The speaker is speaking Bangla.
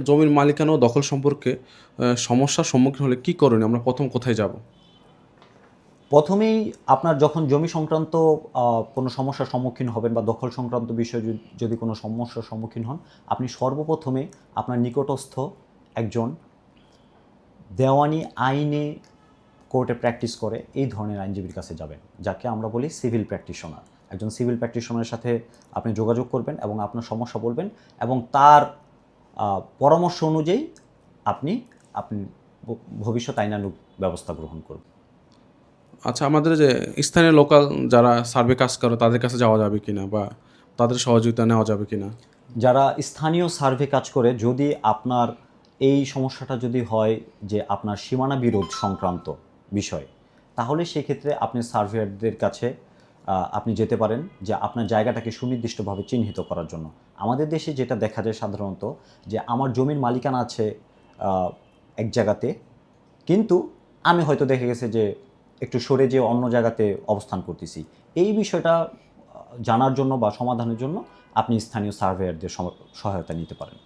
জমির মালিকানা ও দখল সম্পর্কে সমস্যার সম্মুখীন হলে কী করণীয়? আমরা ১ম কোথায় যাব? প্রথমেই আপনার যখন জমি সংক্রান্ত কোনো সমস্যার সম্মুখীন হবেন বা দখল সংক্রান্ত বিষয়ে যদি কোনো সমস্যার সম্মুখীন হন, আপনি সর্বপ্রথমে আপনার নিকটস্থ একজন দেওয়ানি আইনে কোর্টে প্র্যাকটিস করে এই ধরনের আইনজীবীর কাছে যাবেন, যাকে আমরা বলি সিভিল প্র্যাকটিশনার। একজন সিভিল প্র্যাকটিশনারের সাথে আপনি যোগাযোগ করবেন এবং আপনার সমস্যা বলবেন এবং তার পরামর্শ অনুযায়ী আপনি আপনি ভবিষ্যৎ আইনানুগ ব্যবস্থা গ্রহণ করবেন। আচ্ছা, আমাদের যে স্থানীয় লোকাল যারা সার্ভে কাজ করে তাদের কাছে যাওয়া যাবে কিনা বা তাদের সহযোগিতা নেওয়া যাবে কিনা? যারা স্থানীয় সার্ভে কাজ করে, যদি আপনার এই সমস্যাটা যদি হয় যে আপনার সীমানা বিরোধ সংক্রান্ত বিষয়, তাহলে সেক্ষেত্রে আপনি সার্ভেয়ারদের কাছে আপনি যেতে পারেন যে আপনার জায়গাটাকে সুনির্দিষ্টভাবে চিহ্নিত করার জন্য। আমাদের দেশে যেটা দেখা যায় সাধারণত, যে আমার জমির মালিকানা আছে এক জায়গাতে, কিন্তু আমি হয়তো দেখে গেছে যে একটু সরে যেয়ে অন্য জায়গাতে অবস্থান করতেছি। এই বিষয়টা জানার জন্য বা সমাধানের জন্য আপনি স্থানীয় সার্ভেয়ারদের সহায়তা নিতে পারেন।